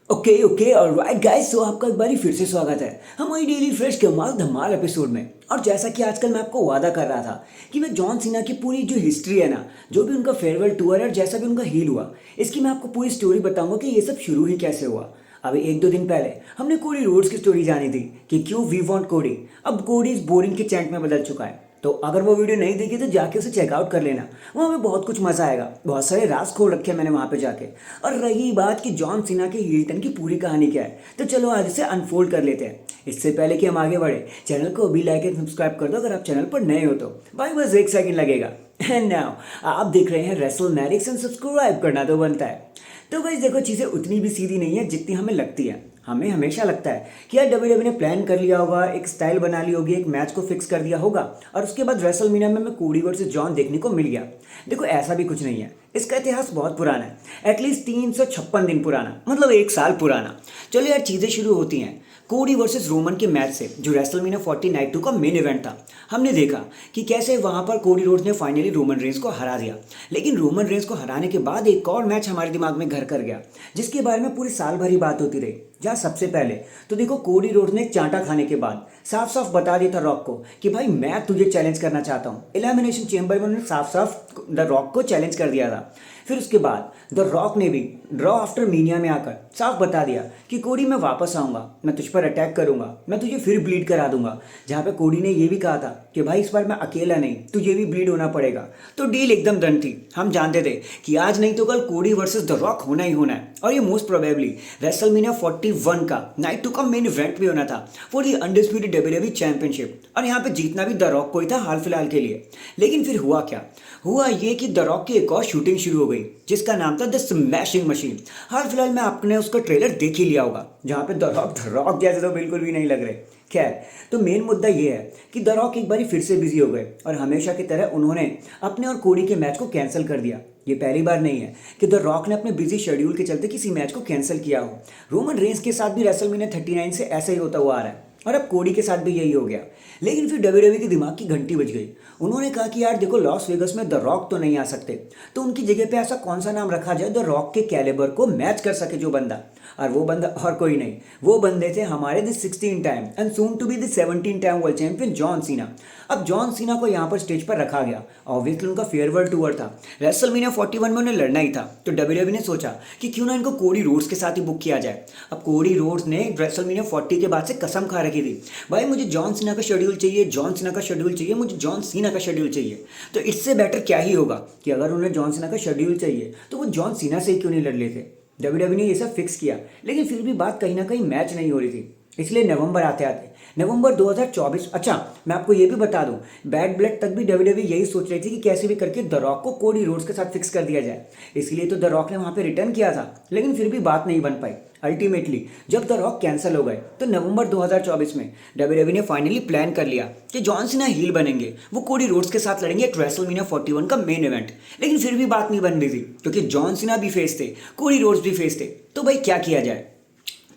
Okay okay alright guys, तो आपका एक बारी फिर से स्वागत है हमारी डेली फ्रेश कमाल धमाल एपिसोड में। और जैसा कि आजकल मैं आपको वादा कर रहा था कि मैं जॉन सीना की पूरी जो हिस्ट्री है ना, जो भी उनका फेयरवेल टूर है और जैसा भी उनका हील हुआ, इसकी मैं आपको पूरी स्टोरी बताऊंगा कि ये सब शुरू ही कैसे हुआ। अभी एक दो दिन पहले हमने कोडी रोड्स की स्टोरी जानी थी कि क्यों वी वांट कोडी अब कोडी इस बोरिंग के चैंट में बदल चुका है। तो अगर वो वीडियो नहीं देखी तो जाके उसे चेकआउट कर लेना, वहाँ पे बहुत कुछ मजा आएगा। बहुत सारे राज खोल रखे हैं मैंने वहाँ पे जाके। और रही बात कि जॉन सीना के हील टर्न की पूरी कहानी क्या है, तो चलो आज इसे अनफोल्ड कर लेते हैं। इससे पहले कि हम आगे बढ़े, चैनल को अभी लाइक एंड सब्सक्राइब कर दो अगर आप चैनल पर नए हो तो। भाई बस एक सेकंड लगेगा। एंड नाउ आप देख रहे हैं रेसलमैनिक्स एंड सब्सक्राइब करना तो बनता है। तो गाइस देखो, चीज़ें उतनी भी सीधी नहीं है जितनी हमें लगती है। हमें हमेशा लगता है कि यार डब्ल्यूडब्ल्यूई ने प्लान कर लिया होगा, एक स्टाइल बना ली होगी, एक मैच को फिक्स कर दिया होगा और उसके बाद रेसलमेनिया में कोडी वर्सेस जॉन देखने को मिल गया। देखो ऐसा भी कुछ नहीं है, इसका इतिहास बहुत पुराना है, एटलीस्ट 356 दिन पुराना, मतलब एक साल पुराना। चलो यार, चीज़ें शुरू होती हैं कोडी वर्सेस रोमन के मैच से, जो रेसलमेनिया 40 नाइट 2 का मेन इवेंट था। हमने देखा कि कैसे वहां पर कोडी रोड्स ने फाइनली रोमन रेंस को हरा दिया। लेकिन रोमन रेंस को हराने के बाद एक और मैच हमारे दिमाग में घर कर गया, जिसके बारे में पूरी साल भर ही बात होती रही। जहाँ सबसे पहले तो देखो, कोडी रोड्स ने चांटा खाने के बाद साफ साफ बता दिया था रॉक को कि भाई मैं तुझे चैलेंज करना चाहता हूँ। एलिमिनेशन चेंबर में उन्होंने साफ साफ द रॉक को चैलेंज कर दिया था। फिर उसके बाद द रॉक ने भी ड्रॉ आफ्टर मीनिया में आकर साफ बता दिया कि कोडी मैं वापस आऊँगा, मैं तुझ पर अटैक करूँगा, मैं तुझे फिर ब्लीड करा दूंगा। जहाँ पे कोडी ने ये भी कहा था कि भाई इस बार मैं अकेला नहीं, तुझे भी ब्लीड होना पड़ेगा। तो डील एकदम डन थी। हम जानते थे कि आज नहीं तो कल कोडी वर्सेस द रॉक होना ही होना है, और ये मोस्ट प्रोबेबली रेसलमेनिया 41 का नाइट 2 का मेन इवेंट भी होना था for the undisputed WWE championship. और यहाँ पे जीतना भी द रॉक को ही था हाल फिलहाल के लिए। लेकिन फिर हुआ क्या? हुआ ये कि द रॉक की एक और शूटिंग शुरू हो गई जिसका नाम था द स्मैशिंग मशीन। हाल फिलहाल में आपने उसका ट्रेलर देख ही लिया होगा, जहाँ पे द रॉक जैसे तो बिल्कुल भी नहीं लग रहे। खैर, तो मेन मुद्दा ये है कि द रॉक एक बार फिर से बिजी हो गए और हमेशा की तरह उन्होंने अपने और कोडी के मैच को कैंसिल कर दिया। ये पहली बार नहीं है कि द रॉक ने अपने बिजी शेड्यूल के चलते किसी मैच को कैंसिल किया हो। रोमन रेंस के साथ भी रेसलमेनिया 39 से ऐसा ही होता हुआ आ रहा है, और अब कोडी के साथ भी यही हो गया। लेकिन फिर डब्ल्यूडब्ल्यूई के दिमाग की घंटी बज गई। उन्होंने कहा कि यार देखो, लॉस वेगस में द रॉक तो नहीं आ सकते, तो उनकी जगह पे ऐसा कौन सा नाम रखा जाए द रॉक के कैलिबर को मैच कर सके जो बंदा। और वो बंदा और कोई नहीं, वो बंदे थे हमारे the 16 time and soon to be the 17 time world champion John Cena. अब जॉन सीना को यहाँ पर स्टेज पर रखा गया। ऑब्वियसली उनका फेयरवेल टूर था, रेसलमेनिया 41 में उन्हें लड़ना ही था। तो डब्ल्यूडब्ल्यूई ने सोचा कि क्यों ना इनको कोडी रोड्स के साथ ही बुक किया जाए। अब कोडी रोड्स ने रेसलमेनिया 40 के बाद से कसम खा रखी थी, भाई मुझे जॉन सीना का शेड्यूल चाहिए, जॉन सीना का शेड्यूल चाहिए, मुझे जॉन सीना का शेड्यूल चाहिए। तो इससे बेटर क्या ही होगा कि अगर उन्हें जॉन सीना का शेड्यूल चाहिए तो वो जॉन सीना से ही क्यों नहीं लड़ लेते। डब्ल्यूडब्ल्यूई ने ये सब फिक्स किया, लेकिन फिर भी बात कहीं ना कहीं मैच नहीं हो रही थी। इसलिए नवंबर आते आते नवंबर 2024, अच्छा मैं आपको ये भी बता दूं, बैड ब्लड तक भी डब्ल्यूडब्ल्यूई यही सोच रही थी कि कैसे भी करके द रॉक को कोडी रोड्स के साथ फिक्स कर दिया जाए। इसलिए तो द रॉक ने वहां पे रिटर्न किया था, लेकिन फिर भी बात नहीं बन पाई। अल्टीमेटली जब द रॉक कैंसिल हो गए तो नवंबर 2024 में डब्ल्यूडब्ल्यूई ने फाइनली प्लान कर लिया कि जॉन सीना हील बनेंगे, वो कोडी रोड्स के साथ लड़ेंगे एट रेसलमेनिया 41 का मेन इवेंट। लेकिन फिर भी बात नहीं बन रही थी, क्योंकि जॉन सीना भी फेस थे, कोडी रोड्स भी फेस थे। तो भाई क्या किया जाए?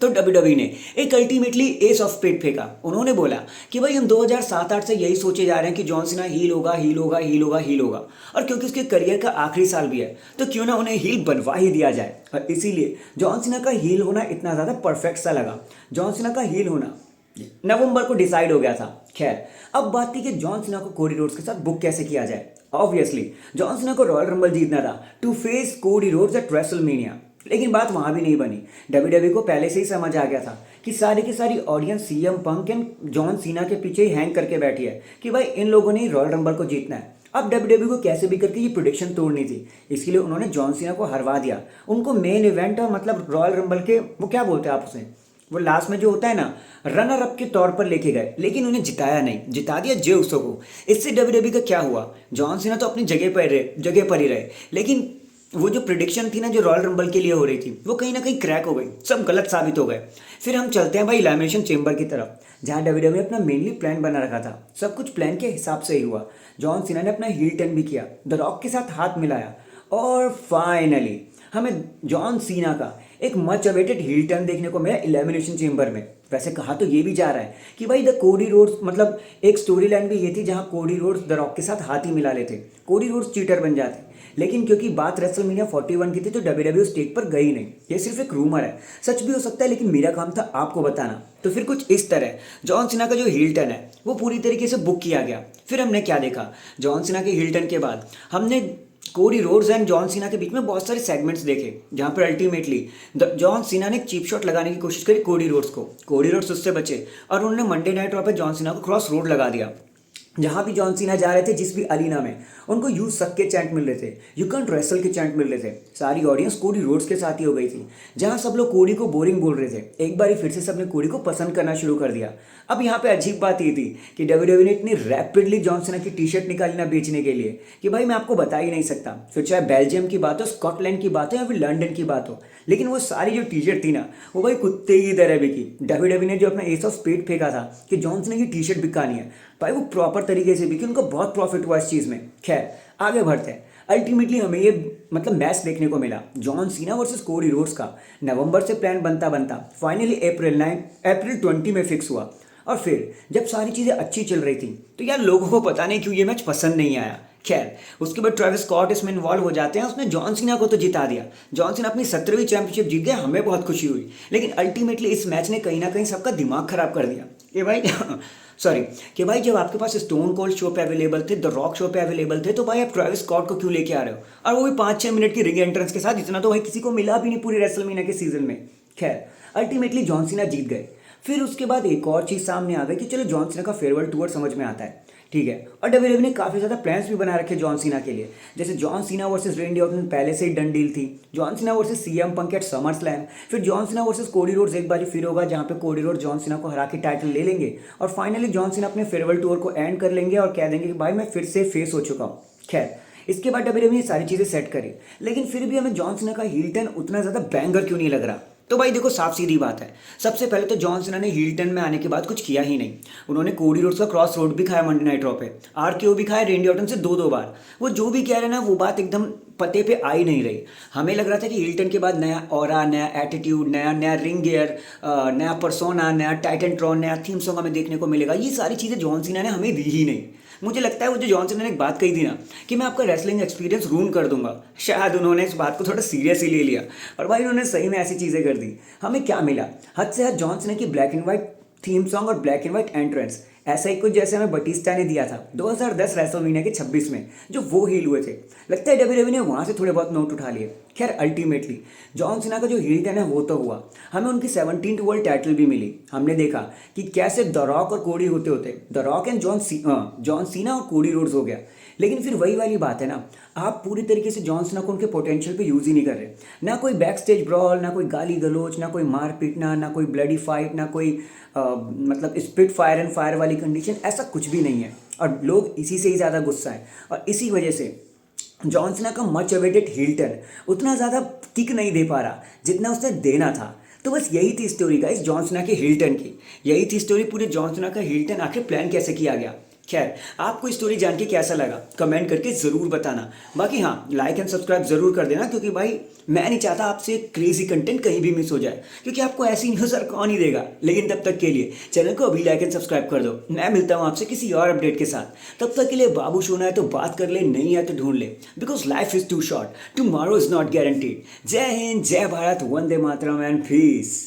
तो डब्ल्यूडब्ल्यूई ने एक अल्टीमेटली एस ऑफ स्पेड फेंका। उन्होंने बोला कि भाई हम 2007-8 से यही सोचे जा रहे हैं कि जॉन सीना हील होगा, हील होगा, हील होगा, हील होगा, और क्योंकि उसके करियर का आखिरी साल भी है तो क्यों ना उन्हें हील बनवा ही दिया जाए। और इसीलिए जॉन सीना का हील होना इतना ज़्यादा परफेक्ट सा लगा। जॉन सीना का हील होना नवंबर को डिसाइड हो गया था। खैर, अब बात थी कि जॉन सीना को कोडी रोड्स के साथ बुक कैसे किया जाए। ऑब्वियसली जॉन सीना को रॉयल रंबल जीतना था to face Cody Rhodes at WrestleMania. लेकिन बात वहां भी नहीं बनी। डब्ल्यूडब्ल्यूई को पहले से ही समझ आ गया था कि सारी की सारी audience CM Punk and John Cena के पीछे ही हैंग करके बैठी है कि भाई इन लोगों ने रॉयल रंबल को जीतना है। अब डब्ल्यूडब्ल्यूई को कैसे भी करके ये प्रेडिक्शन तोड़नी थी, इसलिए उन्होंने जॉन सीना को हरवा दिया। उनको मेन इवेंट मतलब रॉयल रंबल के, वो क्या बोलते हैं आप उसे, वो लास्ट में जो होता है ना, रनर अप के तौर पर लेके गए, लेकिन उन्हें जिताया नहीं, जिता दिया जे उसो को। इससे डब्ल्यूडब्ल्यूई का क्या हुआ? जॉन सीना तो अपनी जगह पर ही रहे, लेकिन वो जो प्रिडिक्शन थी ना जो रॉयल रंबल के लिए हो रही थी, वो कहीं ना कहीं क्रैक हो गई, सब गलत साबित हो गए। फिर हम चलते हैं भाई एलिमिनेशन चेंबर की तरफ, जहाँ डब्ल्यूडब्ल्यूई अपना मेनली प्लान बना रखा था। सब कुछ प्लान के हिसाब से ही हुआ। जॉन सीना ने अपना हील टर्न भी किया, द रॉक के साथ हाथ मिलाया, और फाइनली हमें जॉन सीना का एक मच अवेटेड हील टर्न देखने को मिला एलिमिनेशन चेंबर में। वैसे कहा तो ये भी जा रहा है कि भाई द कोडी रोड्स, मतलब एक स्टोरी लाइन भी ये थी जहाँ कोडी रोड्स द रॉक के साथ हाथ ही मिला लेते, कोडी रोड्स चीटर बन जाते। लेकिन क्योंकि बात रेसलमेनिया 41 की थी तो WWE स्टेज पर गई नहीं। ये सिर्फ एक रूमर है, सच भी हो सकता है, लेकिन मेरा काम था आपको बताना। तो फिर कुछ इस तरह जॉन सीना का जो हील टर्न है वो पूरी तरीके से बुक किया गया। फिर हमने क्या देखा, जॉन सीना के हील टर्न के बाद हमने Cody Rhodes and John Cena के बीच में बहुत सारे सेगमेंट्स देखे, जहां पर अल्टीमेटली जॉन सीना ने चीप शॉट लगाने की कोशिश करी कोडी रोड्स को। कोडी रोड्स उससे बचे और उन्होंने मंडे नाइट रॉ पे जॉन सीना को क्रॉस रोड लगा दिया। जहां भी जॉन सीना जा रहे थे, जिस भी अरीना में, उनको यू सक के चैंट मिल रहे थे, यू कैंट रेसल के चैंट मिल रहे थे। सारी ऑडियंस कोडी रोड्स के साथ ही हो गई थी। जहां सब लोग कोडी को बोरिंग बोल रहे थे, एक बार फिर से सबने कोडी को पसंद करना शुरू कर दिया। अब यहाँ पे अजीब बात ये थी कि WWE ने इतनी रैपिडली जॉन सीना की टी शर्ट निकाली ना बेचने के लिए कि भाई मैं आपको बता ही नहीं सकता। फिर चाहे बेल्जियम की बात हो, स्कॉटलैंड की बात हो या फिर लंदन की बात हो, लेकिन वो सारी जो टी शर्ट थी ना वो भाई कुत्ते की तरह बिकी। WWE ने जो अपना एस ऑफ स्पेड फेंका था कि जॉन सीना की टी शर्ट बिकानी है, भाई वो प्रॉपर तरीके से बिकी, उनको बहुत प्रॉफिट हुआ इस चीज़ में। खैर आगे बढ़ते हैं। अल्टीमेटली हमें ये मैच देखने को मिला John Cena versus Cody Rhodes का। नवंबर से प्लान बनता बनता फाइनली अप्रैल 20 में फिक्स हुआ। और फिर जब सारी चीज़ें अच्छी चल रही थी तो यार लोगों को पता नहीं क्यों ये मैच पसंद नहीं आया। खैर उसके बाद ट्रेविस स्कॉट इसमें इन्वॉल्व हो जाते हैं, उसने जॉन सीना को तो जिता दिया। जॉन सीना अपनी 17वीं चैंपियनशिप जीत गया, हमें बहुत खुशी हुई। लेकिन अल्टीमेटली इस मैच ने कहीं ना कहीं सबका दिमाग खराब कर दिया कि भाई सॉरी कि भाई जब आपके पास स्टोन कोल्ड शो पे अवेलेबल थे, द रॉक शो पे अवेलेबल थे, तो भाई आप ट्रेविस स्कॉट को क्यों लेके आ रहे हो, और वो भी 5-6 मिनट की रिंग एंट्रेंस के साथ। इतना तो भाई किसी को मिला भी नहीं पूरी रेसलमेनिया के सीजन में। खैर अल्टीमेटली जॉन सीना जीत गए। फिर उसके बाद एक और चीज़ सामने आ गई कि चलो जॉन सीना का फेयरवेल टूर समझ में आता है, ठीक है। और WWE ने काफ़ी ज़्यादा प्लान्स भी बना रखे जॉन सीना के लिए, जैसे जॉन सीना वर्सेस रेंडी ऑर्टन पहले से ही डन डील थी, जॉन सीना वर्सेस CM पंक एट समर स्लैम, फिर John Cena versus Cody Rhodes एक बार फिर होगा, जहाँ पे कोडी रोड्स जॉन सीना को हरा के टाइटल ले लेंगे, और फाइनली जॉन सीना अपने फेयरवेल टूर को एंड कर लेंगे और कह देंगे कि भाई मैं फिर से फेस हो चुका हूँ। खैर इसके बाद WWE ने सारी चीज़ें सेट करी, लेकिन फिर भी हमें जॉन सीना का हील टर्न उतना ज़्यादा बैंगर क्यों नहीं लग रहा। तो भाई देखो साफ सीधी बात है, सबसे पहले तो जॉन सीना ने हील टर्न में आने के बाद कुछ किया ही नहीं। उन्होंने कोडी रोड्स का क्रॉस रोड भी खाया मंडे नाइट रॉ पे, RKO भी खाया रेंडी ऑर्टन से 2-2 बार। वो जो भी कह रहे हैं ना वो बात एकदम पते पे आ ही नहीं रही। हमें लग रहा था कि हील टर्न के बाद नया ऑरा, नया एटीट्यूड, नया रिंग गियर, नया पर्सोना, नया टाइटन ट्रॉन, नया थीम सॉन्ग हमें देखने को मिलेगा। ये सारी चीज़ें जॉन सीना ने हमें दी ही नहीं। मुझे लगता है वो जो जॉन सीना ने एक बात कही थी ना कि मैं आपका रेसलिंग एक्सपीरियंस रूइन कर दूंगा, शायद उन्होंने इस बात को थोड़ा सीरियसली ले लिया, और भाई उन्होंने सही में ऐसी चीज़ें कर दी। हमें क्या मिला, हद से हद जॉन सीना की black and white theme song और ब्लैक एंड व्हाइट एंट्रेंस, ऐसा ही कुछ जैसे हमें बटिस्टा ने दिया था 2010 रेसलमेनिया के 26 में, जो वो हील हुए थे। लगता है WWE ने वहाँ से थोड़े बहुत नोट उठा लिए। खैर अल्टीमेटली जॉन सीना का जो हील टर्न है वो तो हुआ, हमें उनकी 17th वर्ल्ड टाइटल भी मिली। हमने देखा कि कैसे द रॉक और कोडी होते होते the rock and John Cena और कोडी रोड्स हो गया। लेकिन फिर वही वाली बात है ना, आप पूरी तरीके से जॉन सीना को उनके पोटेंशियल पे यूज़ ही नहीं कर रहे। ना कोई बैक स्टेज ब्रॉल, ना कोई गाली गलोच, ना कोई मार पीटना, ना कोई ब्लडी फाइट, ना कोई स्पिट फायर एंड फायर वाली कंडीशन, ऐसा कुछ भी नहीं है। और लोग इसी से ही ज़्यादा गुस्सा है, और इसी वजह से जॉन सीना का मच अवेटेड हील टर्न उतना ज़्यादा किक नहीं दे पा रहा जितना उसने देना था। तो बस यही थी स्टोरी गाइस जॉन सीना के हील टर्न की, यही थी स्टोरी पूरे जॉन सीना का हील टर्न आखिर प्लान कैसे किया गया। खैर आपको स्टोरी जान के कैसा लगा कमेंट करके ज़रूर बताना। बाकी हाँ, लाइक एंड सब्सक्राइब ज़रूर कर देना, क्योंकि भाई मैं नहीं चाहता आपसे क्रेजी कंटेंट कहीं भी मिस हो जाए, क्योंकि आपको ऐसी न्यूज़ और कौन ही देगा। लेकिन तब तक के लिए चैनल को अभी लाइक एंड सब्सक्राइब कर दो। मैं मिलता हूँ आपसे किसी और अपडेट के साथ। तब तक के लिए बाबू सोना है तो बात कर ले, नहीं है तो ढूंढ ले, because life is too short, tomorrow is not guaranteed. जय हिंद, जय भारत, वंदे मातरम एंड पीस।